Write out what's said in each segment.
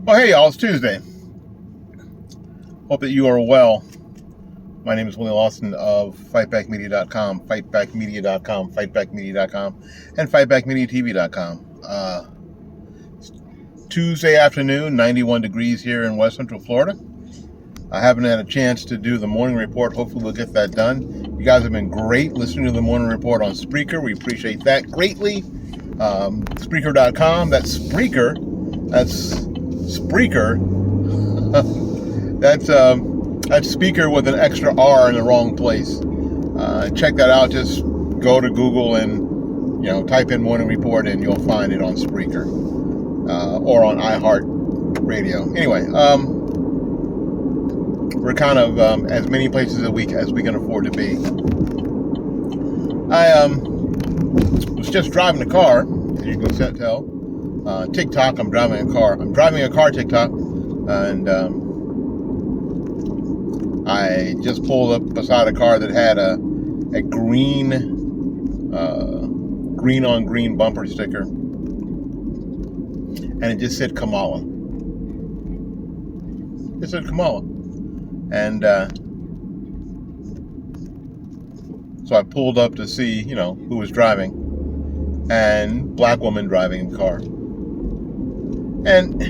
Well, hey, y'all, it's Tuesday. Hope that you are well. My name is Willie Lawson of FightbackMedia.com, FightbackMedia.com, FightbackMedia.com, and FightbackMediaTV.com. Tuesday afternoon, 91 degrees here in West Central Florida. I haven't had a chance to do the morning report. Hopefully we'll get that done. You guys have been great listening to the morning report on Spreaker. We appreciate that greatly. Spreaker.com, that's Spreaker. That's Spreaker. That's speaker with an extra R in the wrong place. Check that out. Just go to Google and type in morning report and you'll find it on Spreaker or on iHeartRadio. Anyway, we're kind of as many places a week as we can afford to be. I was just driving a car, as you can tell. TikTok. I'm driving a car. I'm driving a car TikTok, and I just pulled up beside a car that had a green on green bumper sticker, and it just said Kamala. It said Kamala, and so I pulled up to see, who was driving, and black woman driving the car, and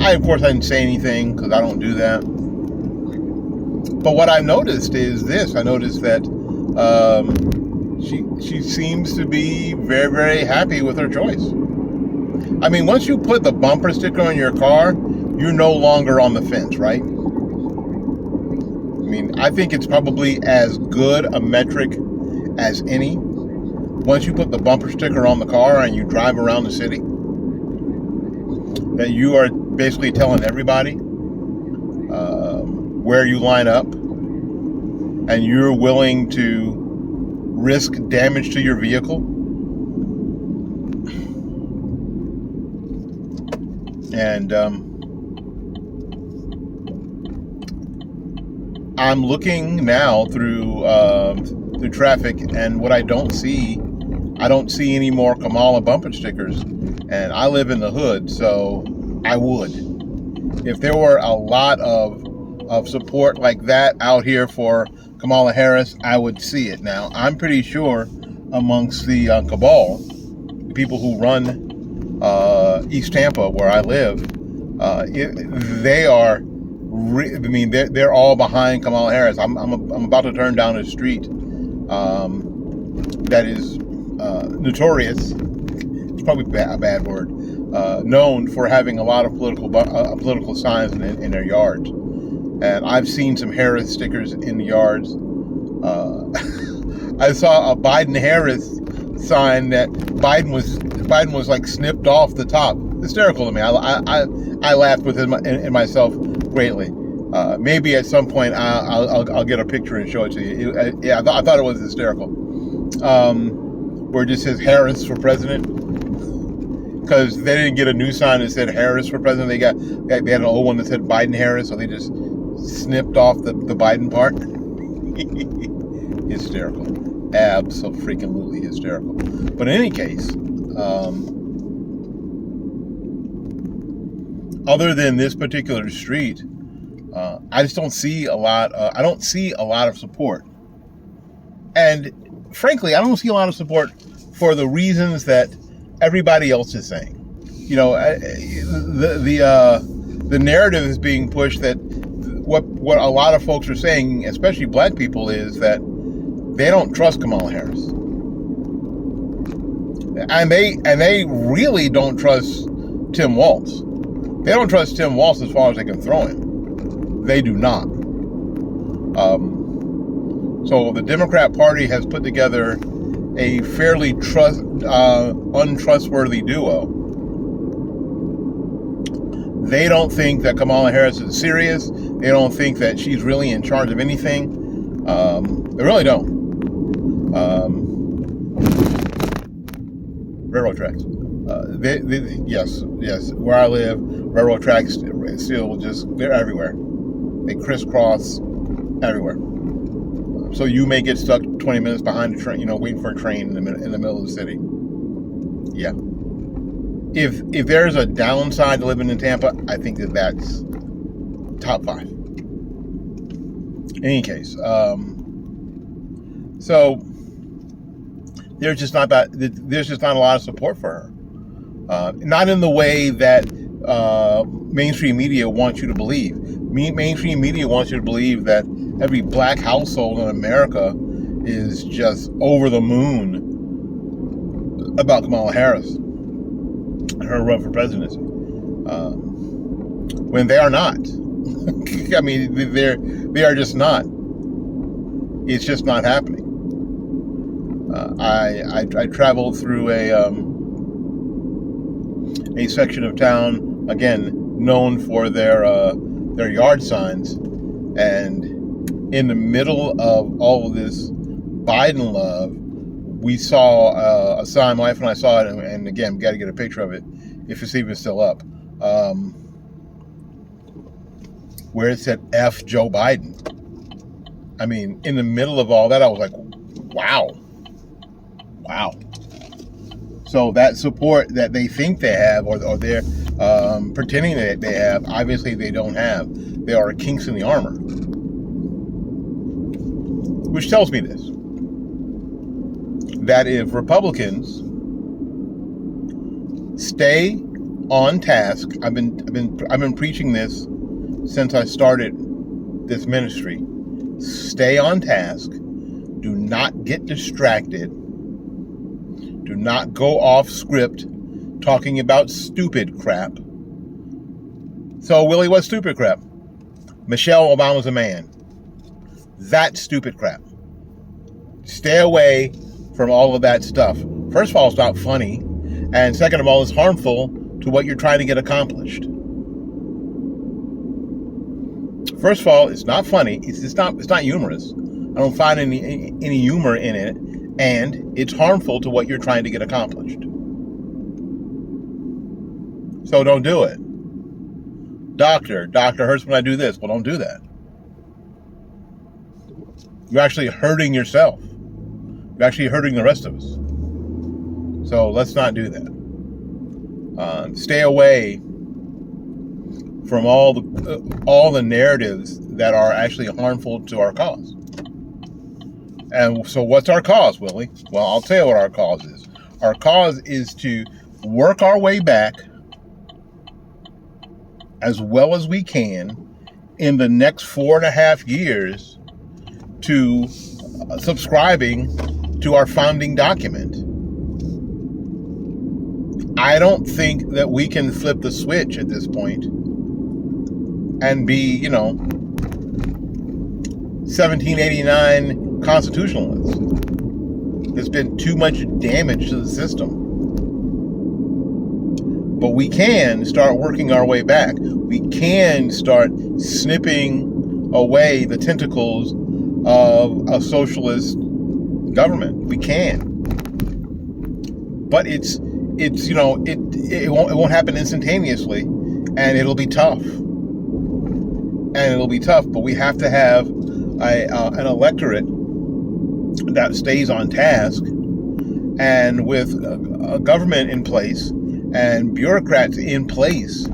of course, I didn't say anything because I don't do that. But what I noticed is this. I noticed that she seems to be very, very happy with her choice. I mean, once you put the bumper sticker on your car, you're no longer on the fence, right? I mean, I think it's probably as good a metric as any. Once you put the bumper sticker on the car and you drive around the city, that you are basically telling everybody where you line up, and you're willing to risk damage to your vehicle. And I'm looking now through traffic, and what I don't see any more Kamala bumper stickers. And I live in the hood, so I would. If there were a lot of support like that out here for Kamala Harris, I would see it. Now, I'm pretty sure amongst the cabal, the people who run East Tampa, where I live, they are. They're all behind Kamala Harris. I'm about to turn down a street that is notorious. It's probably a bad word. Known for having a lot of political signs in their yards, and I've seen some Harris stickers in the yards. I saw a Biden-Harris sign that Biden was like snipped off the top. Hysterical to me. I laughed in myself greatly. Maybe at some point I'll get a picture and show it to you. I thought it was hysterical. Where it just says Harris for president. Because they didn't get a new sign that said Harris for president. They had an old one that said Biden-Harris, so they just snipped off the Biden part. Hysterical. Abso-freaking-lutely hysterical. But in any case, other than this particular street, I just don't see a lot. I don't see a lot of support. And frankly, I don't see a lot of support for the reasons that everybody else is saying. The narrative is being pushed that what a lot of folks are saying, especially black people, is that they don't trust Kamala Harris, and they really don't trust Tim Walz. They don't trust Tim Walz as far as they can throw him. They do not. So the Democrat Party has put together a fairly untrustworthy duo. They don't think that Kamala Harris is serious. They don't think that she's really in charge of anything. They really don't. Railroad tracks. Yes. Where I live, railroad tracks still they're everywhere. They crisscross everywhere. So you may get stuck 20 minutes behind a train, waiting for a train in the middle of the city. Yeah. if there's a downside to living in Tampa, I think that's top 5. In any case, so there's just not a lot of support for her. Not in the way that mainstream media wants you to believe. Mainstream media wants you to believe that every black household in America is just over the moon about Kamala Harris and her run for presidency, when they are not. I mean, they are just not. It's just not happening. I traveled through a section of town, again known for their yard signs, and in the middle of all of this Biden love, we saw a sign. My wife and I saw it, and again, we got to get a picture of it if it's even still up, where it said "F Joe Biden." I mean, in the middle of all that, I was like, wow. So that support that they think they have, or they're pretending that they have, obviously they don't have. There are kinks in the armor. Which tells me this: that if Republicans stay on task, I've been preaching this since I started this ministry. Stay on task. Do not get distracted. Do not go off script talking about stupid crap. So, Willie, what's stupid crap? Michelle Obama's a man. That's stupid crap. Stay away from all of that stuff. First of all, it's not funny. And second of all, it's harmful to what you're trying to get accomplished. First of all, it's not funny. It's not humorous. I don't find any humor in it. And it's harmful to what you're trying to get accomplished. So don't do it. Doctor hurts when I do this. Well, don't do that. You're actually hurting yourself. You're actually hurting the rest of us. So let's not do that. Stay away from all the narratives that are actually harmful to our cause. And so what's our cause, Willie? Well, I'll tell you what our cause is. Our cause is to work our way back as well as we can in the next 4.5 years to subscribing to our founding document. I don't think that we can flip the switch at this point and be, 1789 constitutionalists. There's been too much damage to the system. But we can start working our way back. We can start snipping away the tentacles of a socialist government. We can. But it won't happen instantaneously, and it'll be tough. But we have to have an electorate that stays on task, and with a government in place and bureaucrats in place,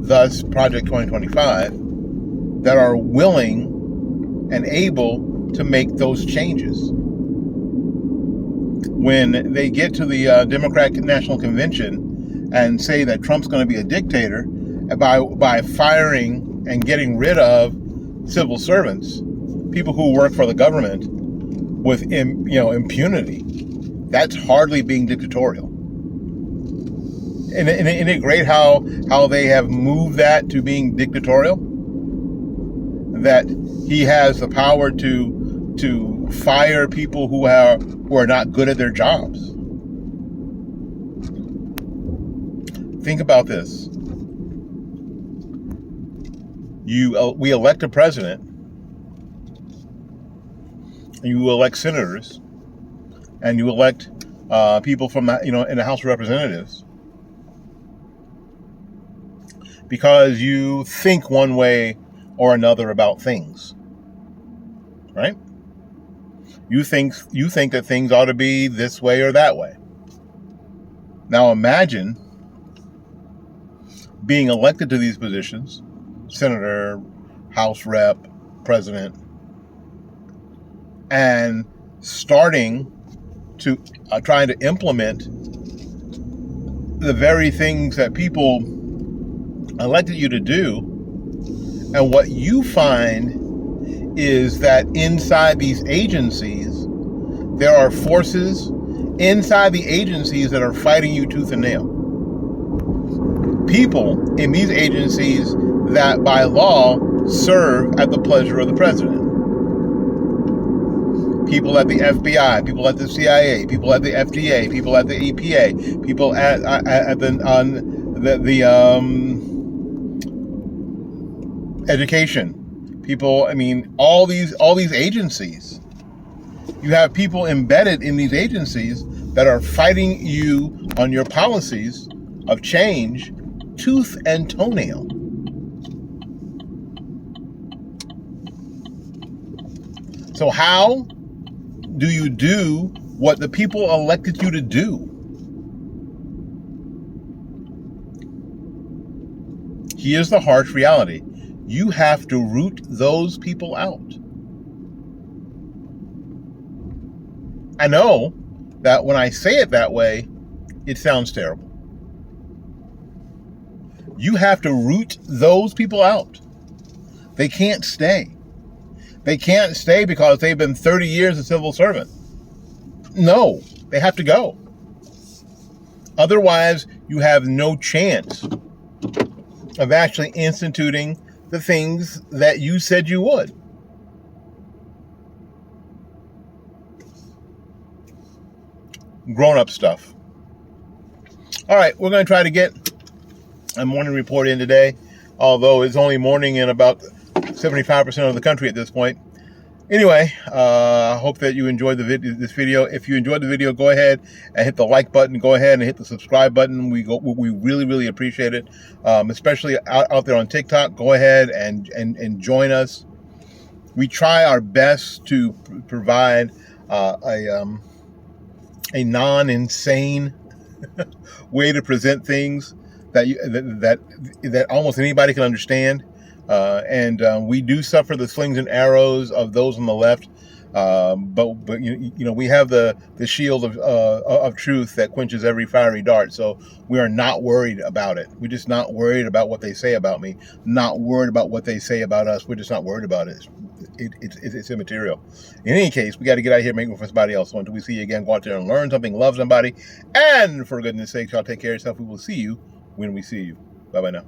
thus Project 2025, that are willing and able to make those changes. When they get to the Democratic National Convention and say that Trump's going to be a dictator by firing and getting rid of civil servants, people who work for the government, with impunity, that's hardly being dictatorial. Isn't it great how they have moved that to being dictatorial? That he has the power to fire people who are not good at their jobs. Think about this. We elect a president, and you elect senators, and you elect people from in the House of Representatives, because you think one way or another about things, right? You think that things ought to be this way or that way. Now imagine being elected to these positions, senator, House rep, president, and starting to trying to implement the very things that people elected you to do. And what you find is that inside these agencies, there are forces inside the agencies that are fighting you tooth and nail. People in these agencies that by law serve at the pleasure of the president. People at the FBI, people at the CIA, people at the FDA, people at the EPA, people at the education, people. I mean, all these agencies. You have people embedded in these agencies that are fighting you on your policies of change, tooth and toenail. So how do you do what the people elected you to do? Here's the harsh reality. You have to root those people out. I know that when I say it that way, it sounds terrible. You have to root those people out. They can't stay. They can't stay because they've been 30 years a civil servant. No, they have to go. Otherwise, you have no chance of actually instituting the things that you said you would. Grown-up stuff. All right, we're going to try to get a morning report in today, although it's only morning in about 75% of the country at this point. Anyway, I hope that you enjoyed this video. If you enjoyed the video, go ahead and hit the like button. Go ahead and hit the subscribe button. We really, really appreciate it, especially out there on TikTok. Go ahead and join us. We try our best to provide a non-insane way to present things that almost anybody can understand. And we do suffer the slings and arrows of those on the left, but you know we have the shield of truth that quenches every fiery dart. So we are not worried about it. We're just not worried about what they say about me. Not worried about what they say about us. We're just not worried about it. It's immaterial. In any case, we got to get out of here, make room for somebody else. So until we see you again, go out there and learn something, love somebody, and for goodness sakes, y'all take care of yourself. We will see you when we see you. Bye bye now.